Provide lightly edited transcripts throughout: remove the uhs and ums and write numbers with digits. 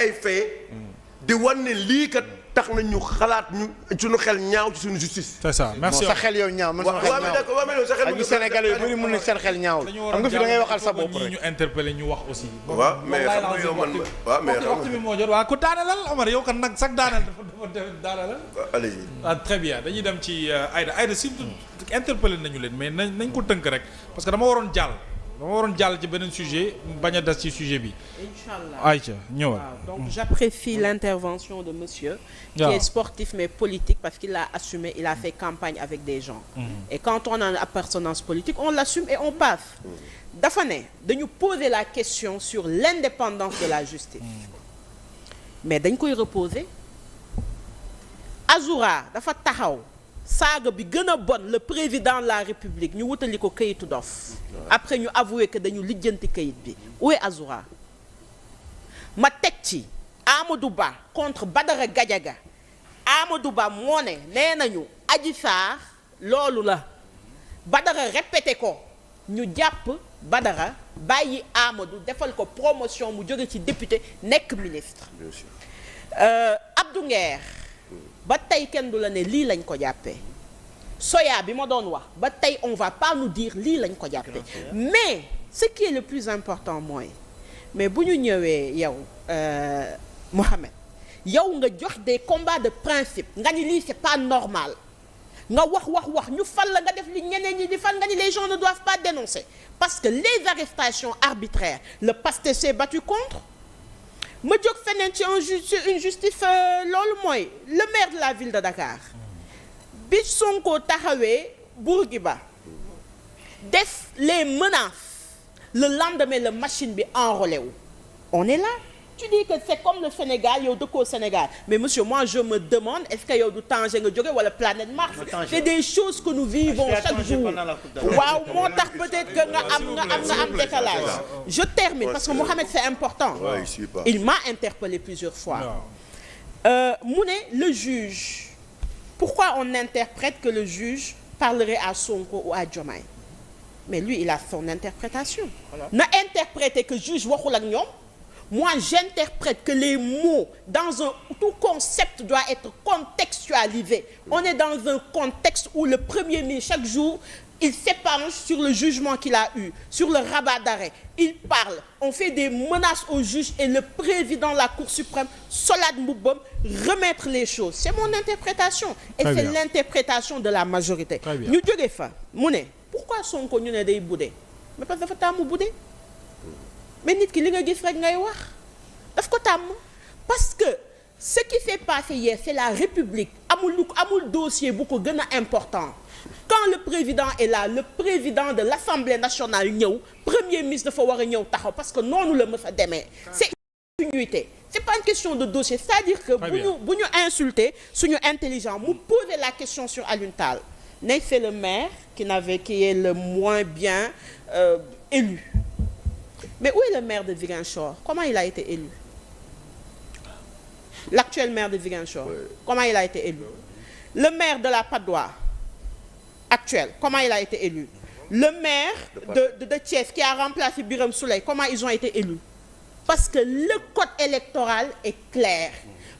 ay fait di wan ne lii kat tax na ñu xalaat ñu suñu xel ñaaw ci suñu justice. c'est ça merci. sa xel yow ñaaw man sama xel ñaaw ak ñu Sénégalais yu bëri mën na seen xel ñaawul. xam nga fi da ngay waxal sa bopp rek. ñu interpellé ñu wax aussi. waaw mais xam nga yow man waaw mais xam waxtu bi moo jot waaw ku daanelal Omar yow kan nag sax daaneel dafa daanelal. allez-y. ah très bien dañuy dem ci Aïda surtout interpellé nañu leen mais nañ ko tënk rek parce que dama waroon jàll ci beneen sujet bañ a des ci sujet bi. Inch'Allah. Aïcha ñëwal. Donc j'apprécie l'intervention de monsieur qui est sportif mais politique parce qu'il a assumé, il a fait campagne avec des gens. Et quand on a une appartenance politique, on l'assume et on passe. Dafa ne dañu poser la question sur l'indépendance de la justice. Mais dañ koy reposer. Azoura dafa taxaw saaga bi gën a bon le président de la République ñu wutali ko kayitu dof. Après ñu avoué que dañu lijjanti kayit bi. Où est Azoura? ma teg ci Amadou Ba contre Badara Gadiaga Amadou Ba moo ne nee nañu Adji Sarr loolu la Badara répété ko ñu jàpp Badara bàyyi Amadou defal ko promotion mu jóge ci député nekk ministre. Bien sûr. Abdou Nguer ba tey kenn du la ne lii lañ ko jàppee Soya bi ma doon wax ba tey on va pas nous dire lii lañ ko jàppee mais ce qui est le plus important mooy mais bu ñu ñëwee yow Mohamed yow nga jox des combats de principe nga ni lii c'est pas normal nga wax ñu fal la nga def li ñeneen ñi di fal nga ni les gens ne doivent pas dénoncer parce que les arrestations arbitraires le Pastef s'est battu contre ma jóg feneen ci une justice loolu mooy le maire de la ville de Dakar bi Sonko taxawee Bourguiba def les menaces le lendemain la machine bi enrôlé wu on est là tu dis que c'est comme le Sénégal yow dëkkoo Sénégal mais monsieur moi je me demande est-ce que yow du Tanger nga jóge wala planète Mars c'est des choses que nous vivons chaque jour waaw moo tax peut-être que nga am décalage je termine parce que Mohamed c'est important il m'a interpellé plusieurs fois mu ne le juge pourquoi on interprète que le juge parlerait à Sonko ou à Diomaye mais lui il a son interprétation na interpréter que juge waxul ak ñoom moi j'interprète que les mots dans un tout concept doit être contextualisé on est dans un contexte où le premier ministre chaque jour il s'épanche sur le jugement qu'il a eu sur le rabat d'arrêt il parle on fait des menaces au juge et le président de la Cour suprême solade mbubbam remettre les choses c'est mon interprétation et c'est l'interprétation de la majorité ñu jóge fa mu ne pourquoi Sonko ñu ne day budde mais parce que dafa tàmm budde mais nit ki li nga gis rek ngay wax daf ko tàmm parce que ce qui s'est passé hier c'est la République amul dossier bu ko gën a important quand le président est là le président de l'Assemblée nationale ñëw premier ministre dafa war a ñëw taxaw parce que noonu la mës a demee c'est une continuité c'est pas une question de dossier c'est-à-dire que bu ñu insulter suñu intelligent mu poser la question sur Alioune Tall ne c'est le maire qui est le moins bien élu mais où est le maire de Ziguinchor comment il a été élu l'actuel maire de Ziguinchor comment il a été élu le maire de la Patte d'Oie actuel comment il a été élu le maire de Thiès qui a remplacé Birame Souleye comment ils ont été élus parce que le code électoral est clair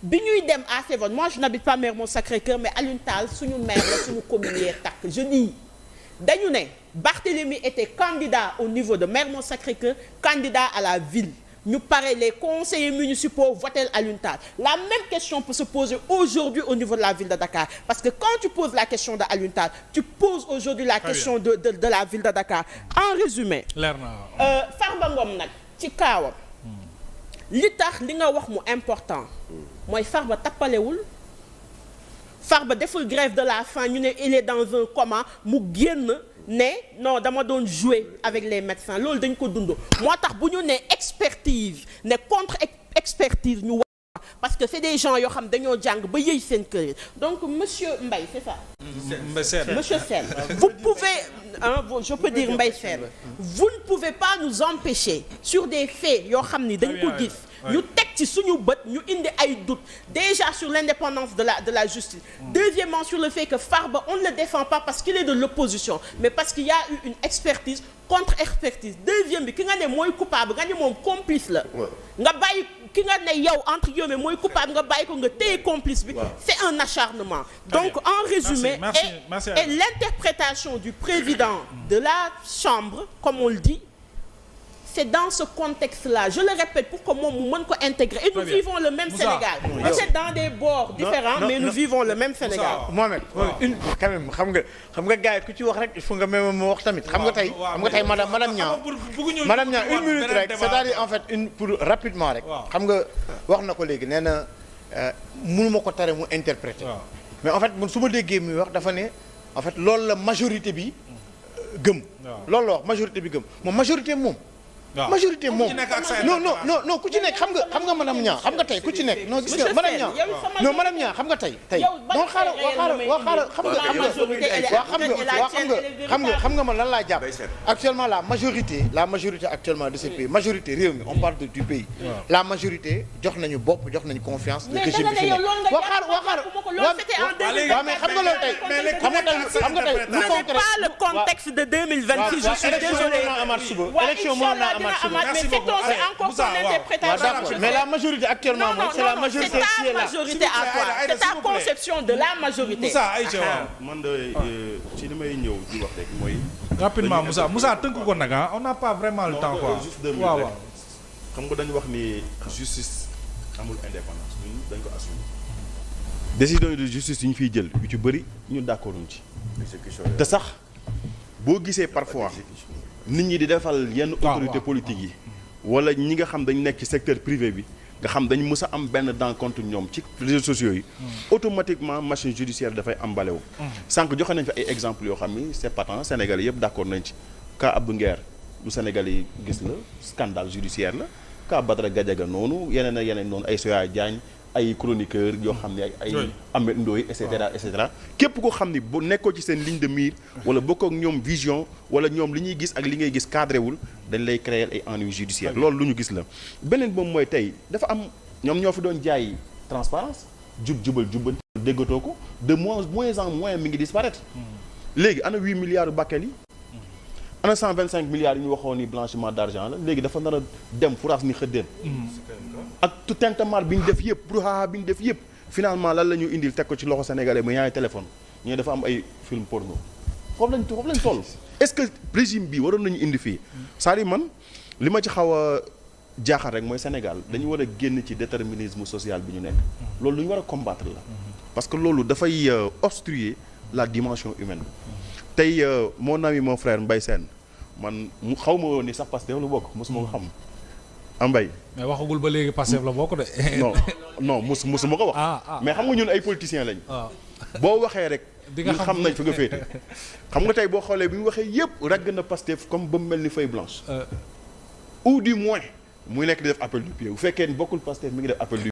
bi ñuy dem à ces votes moi je n'habite pas Mermoz Sacré-Cœur mais Alioune Tall suñu maire la suñu commune yee takk je dis dañu ne Barthélémy était candidat au niveau de Mermoz Sacré-Cœur candidat à la ville ñu pare les conseillers municipaux votent Alioune Tall la même question peut se poser aujourd'hui au niveau de la ville de Dakar parce que quand tu poses la question de Alioune Tall tu poses aujourd'hui la question de la ville de Dakar en résumé Farba Ngom nag ci kaawam li tax li nga wax mu important mooy Farba tappalewul Farba deful grève de la faim ñu ne il est dans un coma mu génn ne non dama doon jouer avec les médecins loolu dañ ko dund moo tax bu ñu ne expertise ne contre expertise ñu wax parce que c'est des gens yoo xam dañoo jàng ba yëy seen kër donc monsieur Mbaye c'est ça monsieur Sène vous pouvez je peux dire Mbaye Sène vous ne pouvez pas nous empêcher sur des faits yoo xam ni dañ ko gis ñu teg ci suñu bët ñu indi ay doutes déjà sur l'indépendance de la justice deuxièmement sur le fait que Farba on ne le défend pas parce qu'il est de l'opposition mais parce qu'il y a eu une expertise contre expertise deuxième bi ki nga ne mooy coupable nga ne moom complice la nga bàyyi ki nga ne yow entre guillemets mooy coupable nga bàyyi ko nga téye complice bi. c'est un acharnement. donc en résumé merci. Et l'interprétation du président de la Chambre comme on le dit. C'est dans ce contexte-là, je le répète pour que moom mu mën ko intégrer et nous vivons le même Sénégal. Peut-être dans des bords différents mais nous vivons le même Sénégal. Mohamed quand même xam nga gars yi ku ci wax rek il faut nga même ma wax tamit xam nga tey madame Niang une minute rek c'est-à-dire en fait pour rapidement rek xam nga wax na ko léegi nee na mënuma ko tere mu interpréter mais en fait man su ma déggee muy wax dafa ne en fait loolu la majorité bi gëm loolu la wax majorité bi gëm moom majorité moom majorité moom non ku ci nekk xam nga madame Niang xam nga tey ku ci nekk non gis nga madame Niang non madame Niang xam nga tey non xaaral xam nga man lan laa jàpp actuellement la majorité actuellement de ce pays majorité réew mi on parle du pays la majorité jox nañu bopp jox nañu confiance le régime bi fi nekk mais xam nga loolu tey xam nga tey lu concret pas le contexte de 2026 je suis désolé élection moo na mais c'est encore son interprétation. Mais la majorité actuellement moom c'est la majorité qui est là. C'est ta majorité à toi. C'est ta conception de la majorité. Moussa man de ci li may ñëw di wax rek mooy. rapidement Moussa tënk ko nag on n'a pas vraiment le temps quoi. waaw xam nga dañu wax ni justice amul indépendance ñun dañ ko assumer. décision de justice yi ñu fiy jël yu ci bëri ñun d'accord ñu ci. te sax boo gisee parfois. nit ñi di defal yenn autorité politique yi wala ñi nga xam dañ nekk ci secteur privé bi nga xam dañ mës a am benn dent contre ñoom ci réseaux sociaux yi automatiquement machine judiciaire dafay emballé wu sànq joxe nañ fi ay exemples yoo xam ni c'est patent Sénégalais yëpp d'accord nañ ci cas Abdou Nguer lu Sénégalais yi gis la scandale judiciaire la cas Badara Gadiaga noonu yeneen ak yeneen noonu ay Soya Diagne ay chroniqueurs yoo xam ne ay Ahmed Ndoye et cetera képp koo xam ni bu nekkoo ci seen ligne de mire wala bokkoo ak ñoom vision wala ñoom li ñuy gis ak li ngay gis cadré wul dañ lay créer ay ennuis judiciaires loolu lu ñu gis la beneen moom mooy tey dafa am ñoom ñoo fi doon jaay transparence jubal déggatoo ko de moins en moins mi ngi disparaître léegi ana 8 milliards yu Bakel yi ana 125 milliards yi ñu waxoon ni blanchiment d'argent la léegi dafa nar a dem furaas ni xëddeen ak tout tintamarre bi ñu def yëpp brouhaha bi ñu def yëpp finalement lan la ñu indil teg ko ci loxo sénégalais mu ñaari téléphone ñu dafa am ay film porno foofu lañ toll est-ce que régime bi waroon nañu indi fii c'est-à-dire man li ma ci xaw a jaaxal rek mooy Sénégal dañu war a génn ci déterminisme social bi ñu nekk loolu lu ñu war a combattre la parce que loolu dafay obstruer la dimension humaine tey mon ami mon frère Mbaye Sène man mu xaw ma woon ni sax Pastef la bokk mosuma ko xam Mbaye mais waxagul ba léegi Pastef la bokk de. non mosuma ko wax. mais xam nga ñun ay politiciens lañ. boo waxee rek. di nga xam nañ fi nga féete. xam nga tey boo xoolee bi mu waxee yëpp ragg na Pastef comme ba mu mel ni feuille blanche. ou du moins muy nekk di def appel du pied bu fekkee ni bokkul Pastef mi ngi def appel du